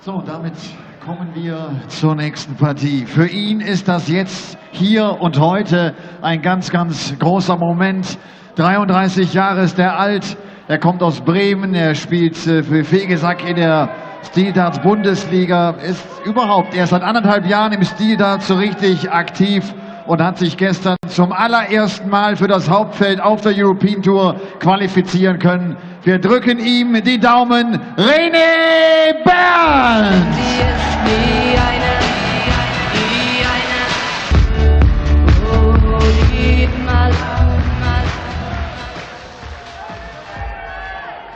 So, damit kommen wir zur nächsten Partie. Für ihn ist das jetzt, hier und heute, ein ganz, ganz großer Moment. 33 Jahre ist er alt, er kommt aus Bremen, er spielt für Fegesack in der Steel Darts Bundesliga, ist überhaupt erst seit 1,5 Jahren im Steel Darts so richtig aktiv und hat sich gestern zum allerersten Mal für das Hauptfeld auf der European Tour qualifizieren können. Wir drücken ihm die Daumen. René Berndt!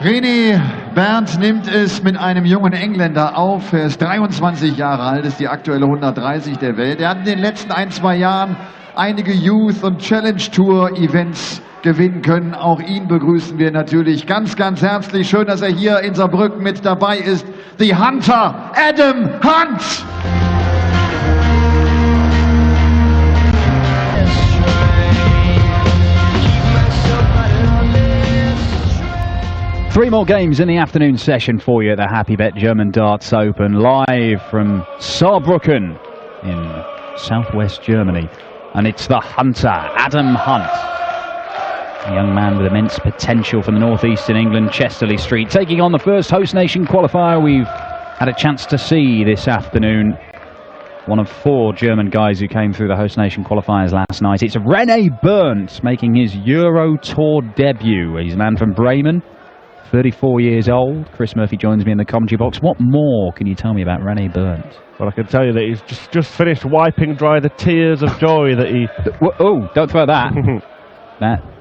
René Berndt nimmt es mit einem jungen Engländer auf. Er ist 23 Jahre alt, ist die aktuelle 130 der Welt. Er hat in den letzten 1-2 Jahren einige Youth- und Challenge-Tour-Events gewinnen können. Auch ihn begrüßen wir natürlich ganz, ganz herzlich. Schön, dass er hier in Saarbrücken mit dabei ist. The Hunter, Adam Hunt! Three more games in the afternoon session for you at the Happy Bet German Darts Open, live from Saarbrücken in southwest Germany. And it's the Hunter, Adam Hunt. A young man with immense potential from the northeastern England, Chesterley Street, taking on the first host nation qualifier we've had a chance to see this afternoon. One of 4 German guys who came through the host nation qualifiers last night. It's René Berndt making his Euro Tour debut. He's a man from Bremen, 34 years old. Chris Murphy joins me in the commentary box. What more can you tell me about René Berndt? Well, I can tell you that he's just finished wiping dry the tears of joy that he... Oh, don't throw that.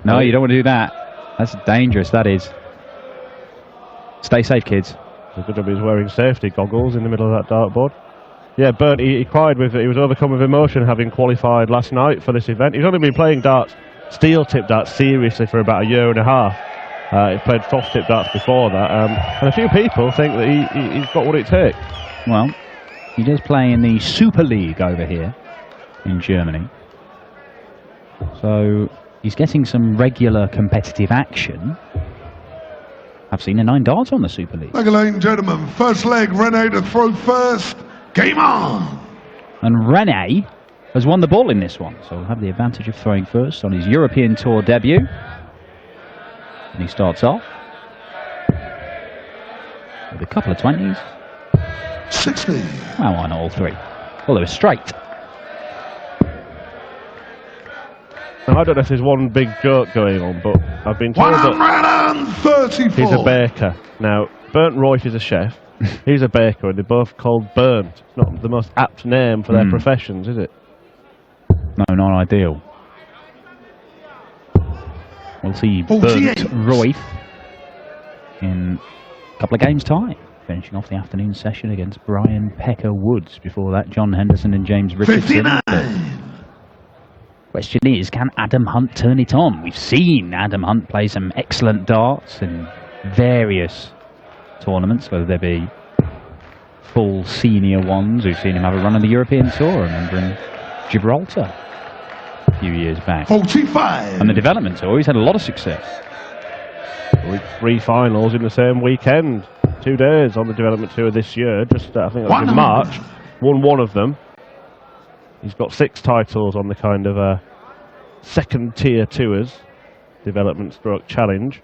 No, you don't want to do that. That's dangerous, that is. Stay safe, kids. It's a good job he's wearing safety goggles in the middle of that dartboard. Yeah, Berndt, he cried with it. He was overcome with emotion having qualified last night for this event. He's only been playing darts, steel-tip darts, seriously for about 1.5 years. He played soft-tip darts before that, and a few people think that he's got what it takes. Well, he does play in the Super League over here in Germany. So he's getting some regular competitive action. I've seen a 9 darts on the Super League. Ladies and gentlemen, first leg, René to throw first. Game on! And René has won the ball in this one, so he'll have the advantage of throwing first on his European Tour debut. And he starts off with a couple of 20s. 60. Well, why not all 3? Well, they were straight. Now, I don't know if there's one big joke going on, but I've been told that he's a baker. Now, Berndt Royf is a chef. He's a baker, and they're both called Berndt. It's not the most apt name for their professions, is it? No, not ideal. We'll see Berndt Royf in a couple of games' time, finishing off the afternoon session against Brian Pecker Woods. Before that, John Henderson and James Richardson. Question is, can Adam Hunt turn it on? We've seen Adam Hunt play some excellent darts in various tournaments, whether they be full senior ones. We've seen him have a run on the European Tour, remembering Gibraltar a few years back. 45. And the development tour, he's had a lot of success. With 3 finals in the same weekend. 2 days on the development tour this year. Just, I think that was in March. Won 1 of them. He's got 6 titles on the kind of second tier tours. Development stroke challenge.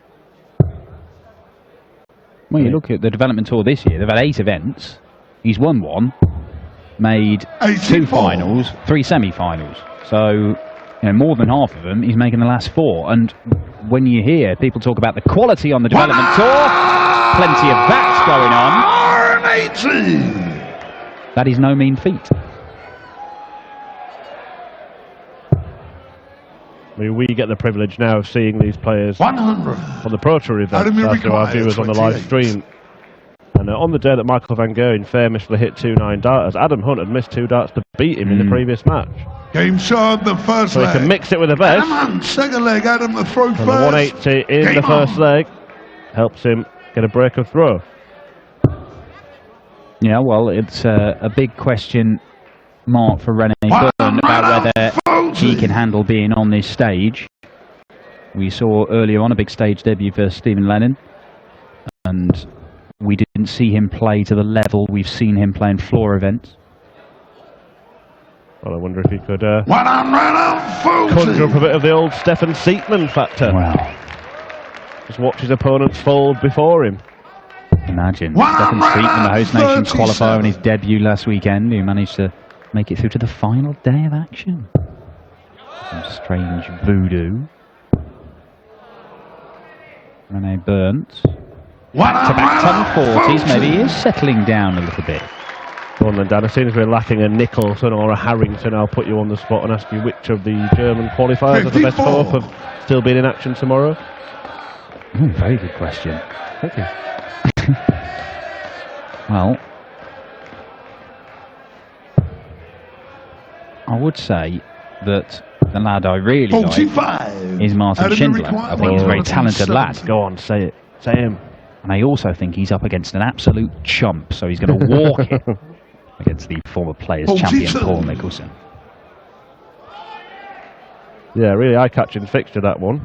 When you look at the development tour this year, they've had 8 events. He's won 1, made 2 finals, 3 semi-finals. So, you know, more than half of them he's making the last 4. And when you hear people talk about the quality on the development tour, plenty of that going on. That is no mean feat. I mean, we get the privilege now of seeing these players 100. on the Pro Tour event after our viewers on the live stream. And on the day that Michael van Gerwen famously hit 2 9-darters, Adam Hunt had missed 2 darts to beat him in the previous match. Game shot, the first leg. So he can mix it with the best. Adam Hunt, second leg, Adam to throw first. And the 180 in the first leg helps him get a break of throw. Yeah, well, it's a big question mark for René Berndt about whether he can handle being on this stage. We saw earlier on a big stage debut for Stephen Lennon, and we didn't see him play to the level we've seen him play in floor events. Well, I wonder if he could 140. conjure up a bit of the old Stefan Seatman factor. Well, Just watch his opponents fold before him. imagine Stefan Seatman, the host nation qualifier on his debut last weekend, who managed to make it through to the final day of action. Some strange voodoo. Rene Berndt. Back-to-back 1040s, maybe he is settling down a little bit. Go on then, Dan. As soon as we're lacking a Nicholson or a Harrington, I'll put you on the spot and ask you which of the German qualifiers has the best hope of still being in action tomorrow. Very good question. Thank you. Well, I would say that the lad I really like 45. is Martin Schindler. I think he's a very talented lad. Go on, say it. Say him. And I also think he's up against an absolute chump, so he's going to walk it against the former Players' Champion Paul Nicholson. Yeah, really eye-catching fixture, that one.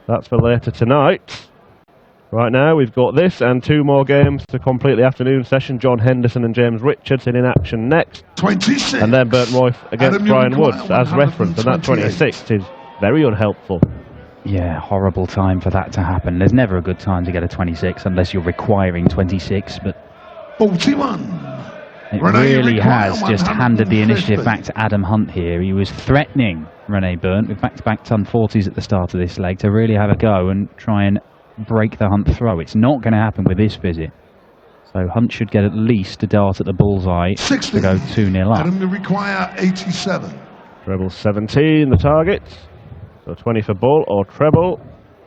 That's for later tonight. Right now, we've got this and 2 more games to complete the afternoon session. John Henderson and James Richardson in action next. 26. And then Berndt Royf against Brian Woods, as referenced. And that 26th is very unhelpful. Yeah, horrible time for that to happen. There's never a good time to get a 26 unless you're requiring 26, but 41. it really has just handed the initiative back to Adam Hunt here. He was threatening Rene Berndt with back-to-back ton 40s at the start of this leg to really have a go and try and break the Hunt throw. It's not going to happen with this visit. So Hunt should get at least a dart at the bullseye 60. to go 2-0 up. Adam require 87. Treble 17, the target. So 20 for bull or treble.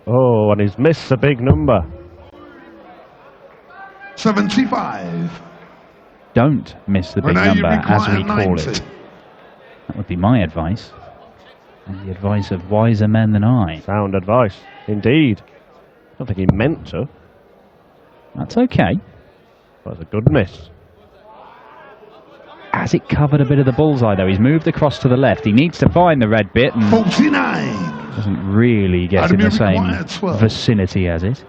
Oh, and he's missed a big number. 75. Don't miss the big Rene, you number, as we require call 90. it. That would be my advice. And the advice of wiser men than I. Sound advice, indeed. I don't think he meant to. That's okay. That's a good miss. Has it covered a bit of the bullseye, though? He's moved across to the left. He needs to find the red bit and 49. doesn't really get in the same vicinity as it.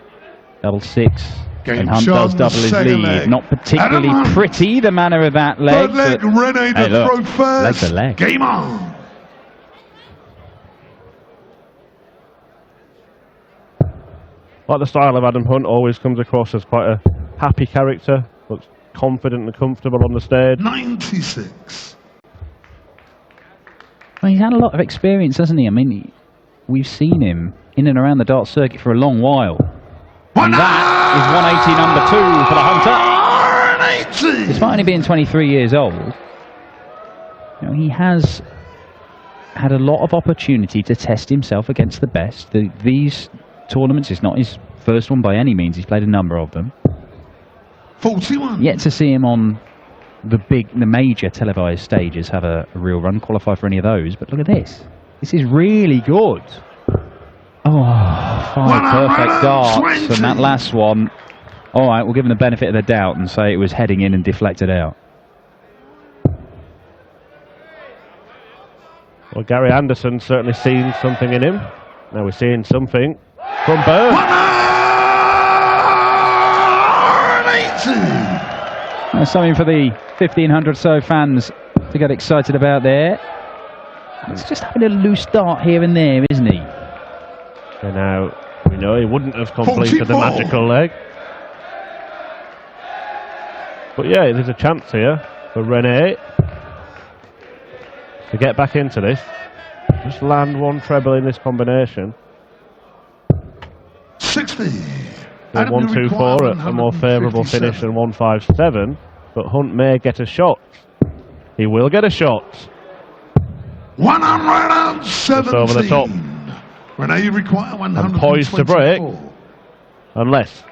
Double 6. Game And Hunt shot does double his second lead. leg. Not particularly Adam Hunt. pretty, the manner of that leg. Third leg, but Rene hey, to look, throw first. leg's a leg. Game on. Like the style of Adam Hunt, always comes across as quite a happy character. Looks confident and comfortable on the stage. 96. Well, he's had a lot of experience, hasn't he? I mean, we've seen him in and around the dart circuit for a long while. And that is 180 number 2 for the Hunter. 180. Despite only being 23 years old, you know, he has had a lot of opportunity to test himself against the best. These tournaments, it's not his first one by any means. He's played a number of them. 41. Yet to see him on the major televised stages have a real run, qualify for any of those. But look at this. This is really good. Oh, 5 perfect darts. And that last one, all right, we'll give him the benefit of the doubt and say it was heading in and deflected out. Well, Gary Anderson's certainly seen something in him. Now we're seeing something from Berndt. 180. Something for the 1,500 so fans to get excited about there. It's just having a loose dart here and there, isn't he? And now we know he wouldn't have completed the 44. magical leg. But yeah, there's a chance here for Rene to get back into this. Just land 1 treble in this combination. 60. 1-2-4 at a more favourable finish than 1-5-7. But Hunt may get a shot. He will get a shot. 117. Just over the top. Rene, you require 124. And poised to break. Unless.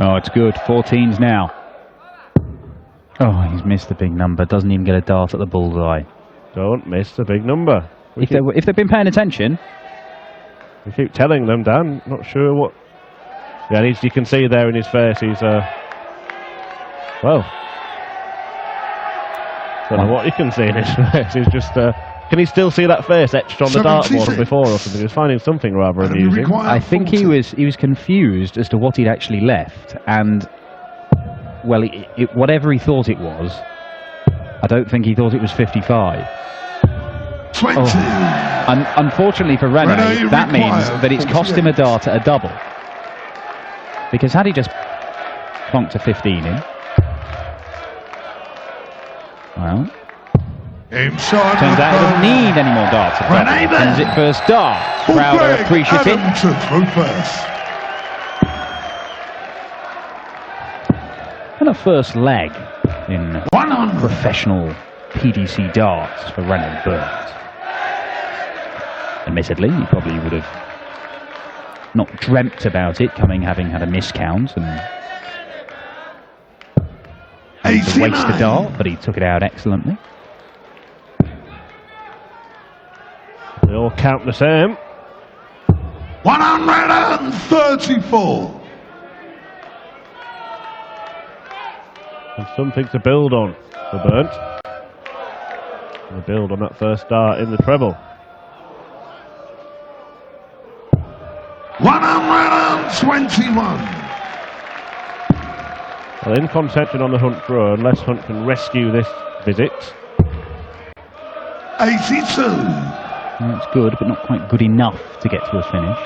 Oh, it's good. 14s now. Oh, he's missed the big number. Doesn't even get a dart at the bullseye. Don't miss the big number. If they've been paying attention. We keep telling them, Dan. Not sure what. Yeah, you can see there in his face. He's well. Don't know what you can see in his face. He's just Can he still see that face etched on the dartboard 76. from before or something? He was finding something rather Enemy amusing. required I think 40. he was confused as to what he'd actually left, and well, whatever he thought it was, I don't think he thought it was 55. 20. Unfortunately for Rene, Rene that means required that it's cost him a 48. dart at a double. Because had he just plonked a 15 in, well, Inside turns the out he doesn't goal. need any more darts at double. Rene Sends it first dart. Full Crowd are flag, appreciative. Adam to throw first. And a first leg in 100. professional PDC darts for Rene Berndt. Admittedly, he probably would have not dreamt about it, having had a miscount and to waste a 89. dart, but he took it out excellently. They all count the same. 134. And something to build on for Berndt. And build on that first dart in the treble. 121. Well, in contention on the Hunt draw, unless Hunt can rescue this visit. 82. That's good, but not quite good enough to get to a finish.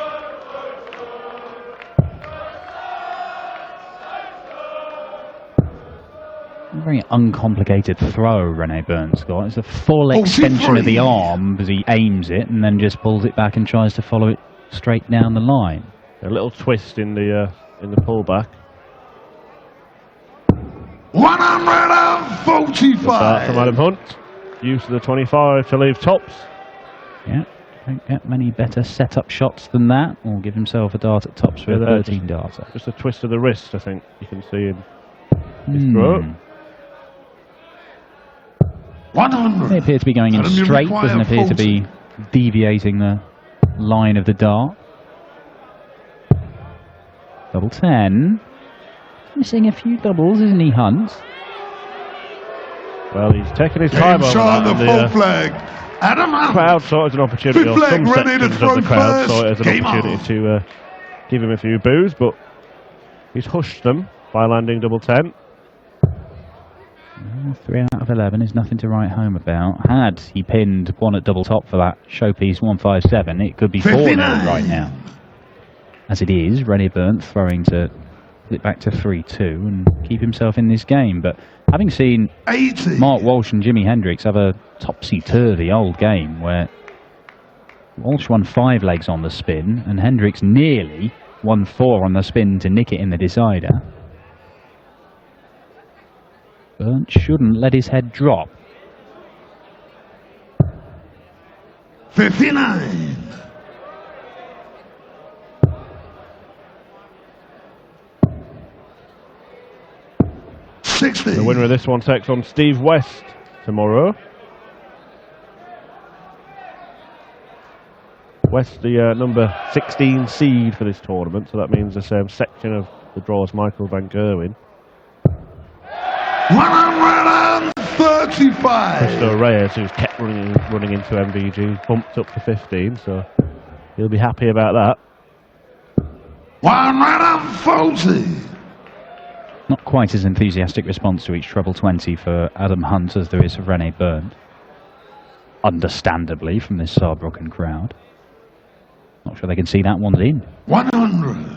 A very uncomplicated throw Rene Berndt's got. It's a full extension of the 43. arm as he aims it and then just pulls it back and tries to follow it straight down the line. A little twist in the pullback. 145. Start from Adam Hunt. Use of the 25 to leave tops. Yeah, don't get many better set-up shots than that, or give himself a dart at tops for Yeah, a there, 13 darter. Just a twist of the wrist, I think you can see in his throw. 100. They appear to be going in Adam, you straight, require doesn't appear to 40. be deviating the line of the dart. Double 10. Missing a few doubles, isn't he, Hunt? Well, he's taking his time Game over shot that. on the And full flag. Adam Hunt. crowd saw it as an opportunity, Fifth or leg, some ready to sections throw of the crowd saw it as first. an Game opportunity on. to give him a few boos, but he's hushed them by landing double 10. 3 out of 11 is nothing to write home about. Had he pinned one at double top for that showpiece 157, it could be 4-0 59. right now. As it is, Rene Berndt throwing to put it back to 3-2 and keep himself in this game. But having seen 80. Mark Walsh and Jimi Hendrix have a topsy-turvy old game where Walsh won 5 legs on the spin and Hendrix nearly won 4 on the spin to nick it in the decider, Berndt shouldn't let his head drop. 59. The winner of this one takes on Steve West tomorrow. West, the number 16 seed for this tournament, so that means the same section of the draw as Michael Van Gerwen. 135. Cristo Reyes, who's kept running into MVG, bumped up to 15, so he'll be happy about that. 140. Not quite as enthusiastic response to each treble 20 for Adam Hunt as there is for Rene Berndt. Understandably, from this Saarbrücken crowd. Not sure they can see that one's in. 100.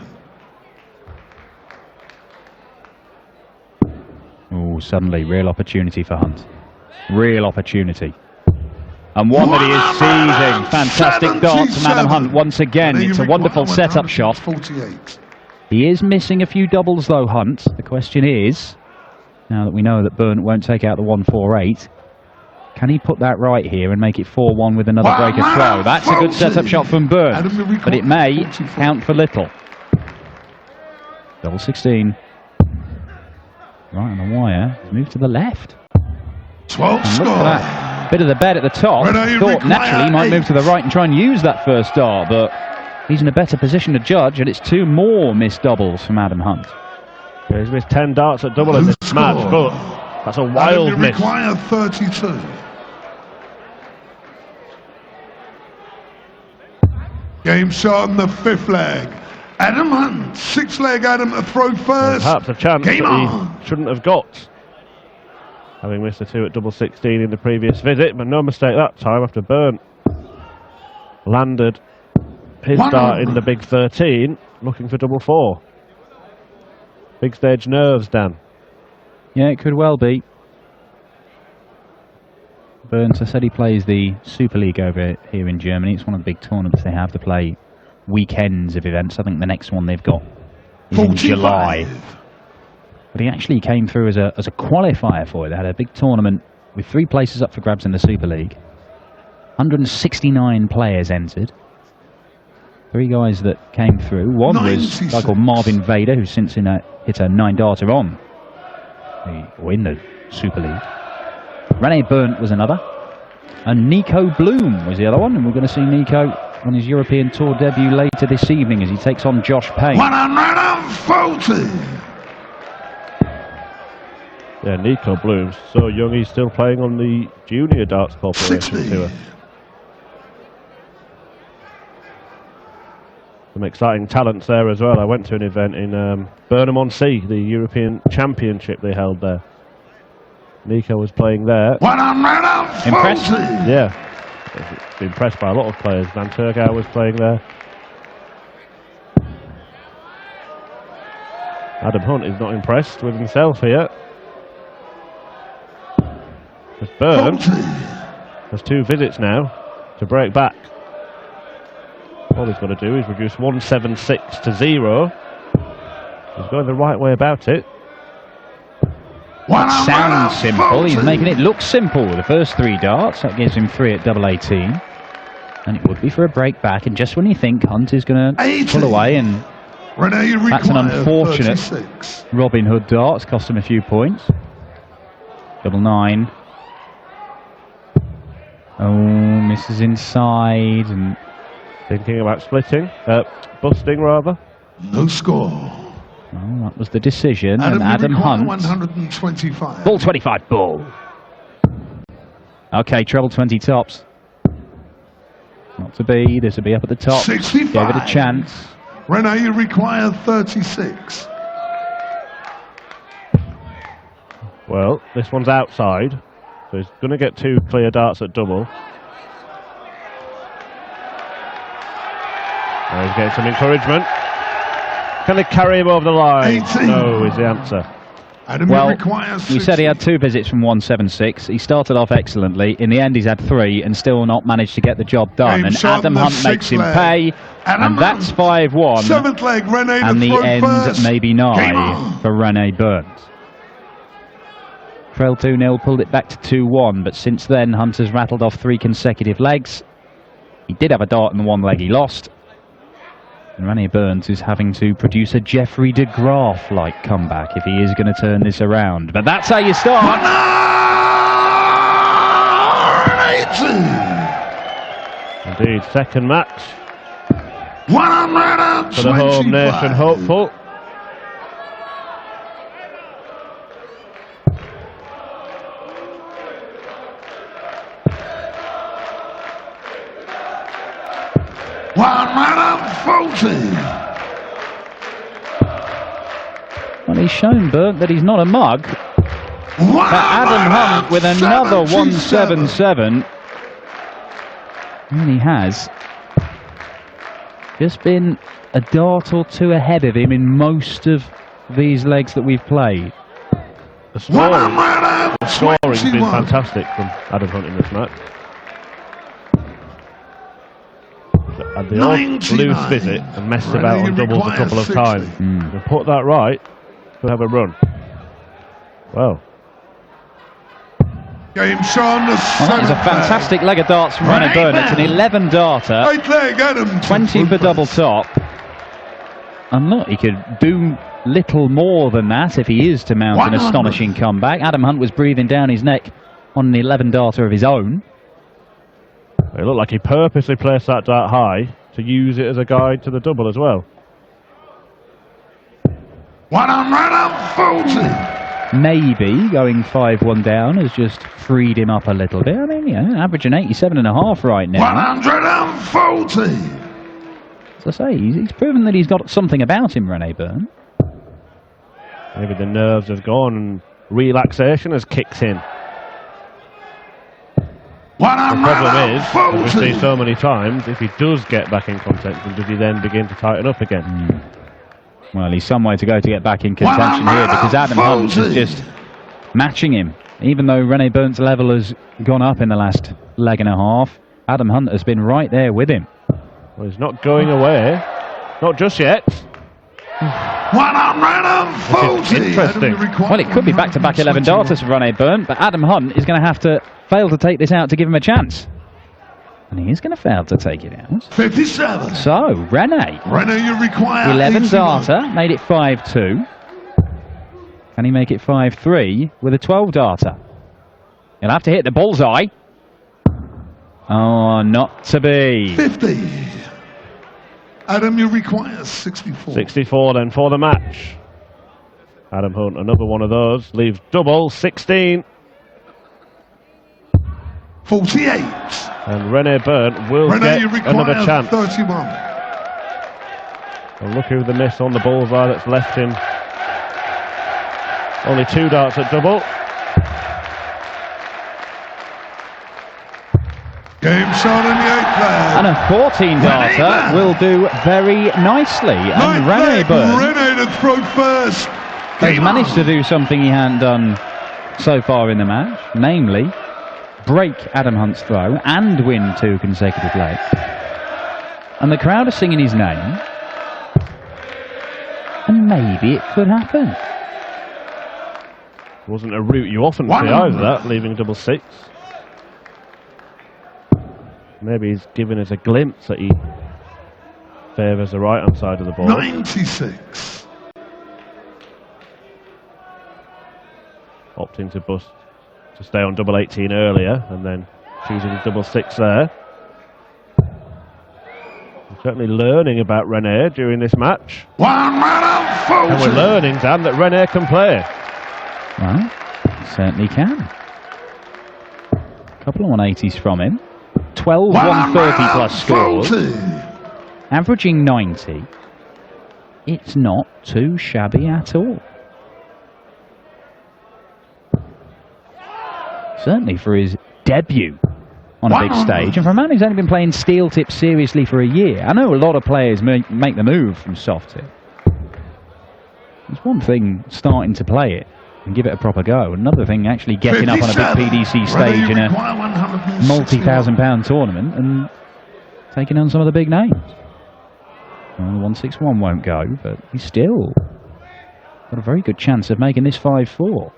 Oh, suddenly, real opportunity for Hunt. Real opportunity. And one that he is seizing. Fantastic dart from Adam Hunt once again. It's a wonderful setup shot. 48. He is missing a few doubles though, Hunt. The question is, now that we know that Berndt won't take out the 148, can he put that right here and make it 4-1 with another breaker throw? That's a good setup shot from Berndt, but it may count for little. Double 16. Right on the wire. Move to the left. 12 And look for score. that bit of the bed at the top. Rene Thought naturally he might require move to the right and try and use that first dart, but he's in a better position to judge, and it's 2 more missed doubles from Adam Hunt. Yeah, he's missed 10 darts at double in this Score. match, but that's a wild Adam, you miss. require 32. Game shot on the 5th leg. Adam Hunt, 6th leg Adam to throw first. Perhaps a chance Game that on. he shouldn't have got, having missed a 2 at double 16 in the previous visit, but no mistake that time after Berndt landed his start in the big 13, looking for double 4. Big stage nerves, Dan. Yeah, it could well be. Berndt, I said he plays the Super League over here in Germany. It's one of the big tournaments they have to play weekends of events. I think the next one they've got is in July. But he actually came through as a qualifier for it. They had a big tournament with 3 places up for grabs in the Super League. 169 players entered. 3 guys that came through. One was a guy called Marvin Vader, who's since hit a 9-darter in the Super League. Rene Berndt was another. And Nico Bloom was the other one. And we're going to see Nico on his European Tour debut later this evening as he takes on Josh Payne. 140. Yeah, Nico Bloom's so young, he's still playing on the Junior Darts Corporation 60. Tour. Some exciting talents there as well. I went to an event in Burnham-on-Sea, the European Championship they held there. Nico was playing there. 140. Impressed? Yeah, impressed by a lot of players. Van Turgau was playing there. Adam Hunt is not impressed with himself here. As Berndt has 2 visits now to break back. All he's got to do is reduce 176 to 0. He's going the right way about it. That sounds simple. He's making it look simple. The first 3 darts, that gives him 3 at double 18. And it would be for a break back. And just when you think Hunt is going to pull away, and that's an unfortunate 36. Robin Hood darts, cost him a few points. Double 9. Oh, misses inside. And thinking about splitting, busting rather. No score. well, that was the decision. And Adam Hunt. 125. Ball 25 ball. Okay, treble 20 tops. Not to be. This will be up at the top. 65. Gave it a chance. Rene, you require 36. Well, this one's outside, so he's going to get 2 clear darts at double. Now he's getting some encouragement. Can they carry him over the line? 18. No, is the answer. Adam, Well, you require 60. we said he had 2 visits from 176. He started off excellently. In the end, he's had 3 and still not managed to get the job done. Game And shot Adam on the Hunt makes 6th him leg. pay. Adam And that's Hunt. 5-1. 7th leg, Rene And to the throw end first. may be Game nigh on. for Rene Berndt. Trail 2-0, pulled it back to 2-1. But since then, Hunt has rattled off 3 consecutive legs. He did have a dart in the 1 leg he lost. And Rene Berndt is having to produce a Jeffrey de Graaf-like comeback if he is going to turn this around. But that's how you start. 180. Indeed, second match 125. for the home nation hopeful. Well, he's shown Berndt that he's not a mug. But Adam Hunt with another 177. And he has just been a dart or 2 ahead of him in most of these legs that we've played. The scoring's been fantastic from Adam Hunt in this match. Had the odd loose visit and messed about on doubles a couple of times. And put that right, could have a run. Well, Game Sean, the That is a fantastic leg of darts from Rene Berndt. It's an 11 darter, 8th leg, Adam. 20 for double top. And look, he could do little more than that if he is to mount an 100. astonishing comeback. Adam Hunt was breathing down his neck on an 11 darter of his own. it looked like he purposely placed that dart high to use it as a guide to the double as well. 140. Maybe going 5-1 down has just freed him up a little bit. I mean, yeah, averaging 87.5 right now. 140. As I say, he's proven that he's got something about him, Rene Berndt. Maybe the nerves have gone and relaxation has kicked in. The problem is, as we see so many times, if he does get back in contention, does he then begin to tighten up again? Well, he's some way to go to get back in contention here, because Adam Hunt is just matching him. Even though Rene Berndt's level has gone up in the last leg and a half, Adam Hunt has been right there with him. Well, he's not going away. Not just yet. Which is interesting. Well, it could be back-to-back 11 darters for Rene Berndt, but Adam Hunt is going to have to fail to take this out to give him a chance. And he is going to fail to take it out. 57. So, Rene, You require 11 81. darter, made it 5-2. Can he make it 5-3 with a 12 darter? He'll have to hit the bullseye. Oh, not to be. 50. Adam, you require 64. 64 then for the match. Adam Hunt, another one of those. Leaves double, 16. 48. And Rene Berndt will Rene, you get require another chance. 31. And look who the miss on the bullseye that's left him. Only 2 darts at double. Game shot in the 8th leg. And a 14 darter will do very nicely. And Rene Berndt Rene to throw first. has managed to do something he hadn't done so far in the match, namely break Adam Hunt's throw and win 2 consecutive legs. And the crowd are singing his name. And maybe it could happen. Wasn't a route you often see either, that, leaving double 6. Maybe he's giving us a glimpse that he favours the right-hand side of the ball. 96. Opting to bust to stay on double 18 earlier and then choosing double 6 there. We're certainly learning about Rene during this match. And we're learning, Dan, that Rene can play. Well, certainly can. A couple of 180s from him. 12 130 plus scores. Averaging 90. It's not too shabby at all. Certainly for his debut on a big stage, and for a man who's only been playing steel tip seriously for a year. I know a lot of players make the move from soft tip. It's one thing starting to play it and give it a proper go, another thing actually getting up on a big PDC stage in a multi-thousand-pound tournament and taking on some of the big names. Well, the 161 won't go, but he's still got a very good chance of making this 5-4. Well,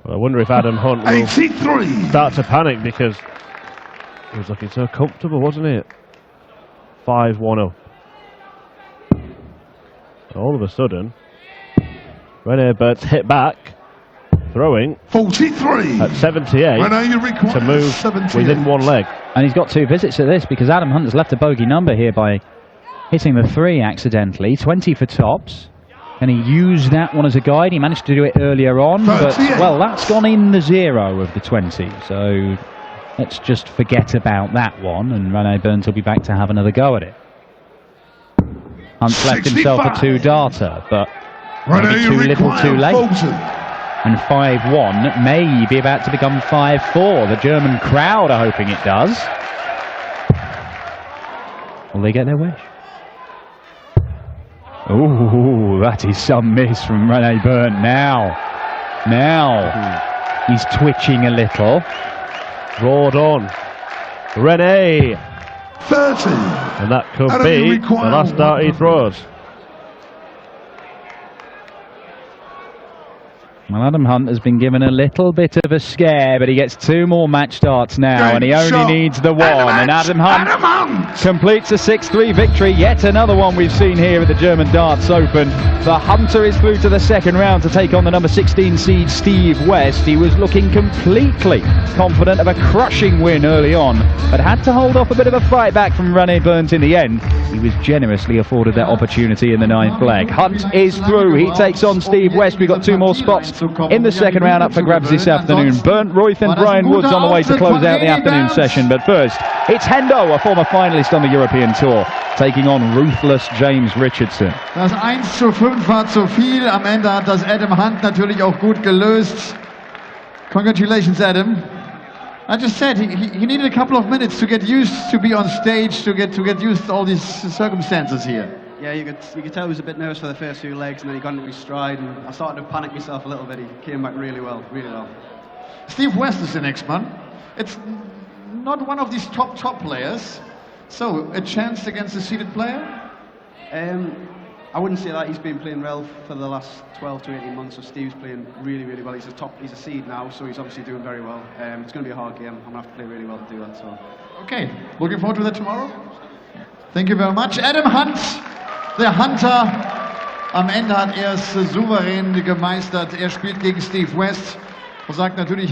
I wonder if Adam Hunt will start to panic, because he was looking so comfortable, wasn't it? 5-1 up. All of a sudden, Rene Berdt's hit back, throwing 43 at 78 to move 78. Within 1 leg. And he's got 2 visits at this, because Adam Hunt has left a bogey number here by hitting the 3 accidentally. 20 for tops. And he used that one as a guide. He managed to do it earlier on, but, well, that's gone in the 0 of the 20. So let's just forget about that one, and Rene Berndt will be back to have another go at it. Hunt's left himself a 2 darter, but maybe too little too late. And 5-1 may be about to become 5-4. The German crowd are hoping it does. Will they get their wish? Ooh, that is some miss from Rene Berndt now. He's twitching a little. Roared on. Rene. 30. And that could be the last dart he throws. Well, Adam Hunt has been given a little bit of a scare, but he gets 2 more match starts now, and he only needs the 1. And Adam Hunt completes a 6-3 victory. Yet another one we've seen here at the German Darts Open. The Hunter is through to the 2nd round to take on the number 16 seed Steve West. He was looking completely confident of a crushing win early on, but had to hold off a bit of a fight back from Rene Berndt in the end. he was generously afforded that opportunity in the 9th leg. Hunt is through. He takes on Steve West. We've got 2 more spots in the second round up for grabs this afternoon. Berndt, Royth and Brian Woods on the way to close out the afternoon session. But first, it's Hendo, a former finalist on the European Tour, taking on ruthless James Richardson. Das 1:5 war zu viel. Am Ende hat das Adam Hunt natürlich auch gut gelöst. Congratulations, Adam. I just said he needed a couple of minutes to get used to be on stage, to get used to all these circumstances here. Yeah, you could tell he was a bit nervous for the first few legs, and then he got into his stride, and I started to panic myself a little bit. He came back really well, really well. Steve West is the next one. It's not one of these top players, so a chance against a seeded player? I wouldn't say that. He's been playing well for the last 12 to 18 months, so Steve's playing really, really well. He's a seed now, so he's obviously doing very well. It's going to be a hard game. I'm going to have to play really well to do that. So. Okay, looking forward to that tomorrow. Thank you very much. Adam Hunt, der Hunter. Am Ende hat er es souverän gemeistert. Er spielt gegen Steve West und sagt natürlich...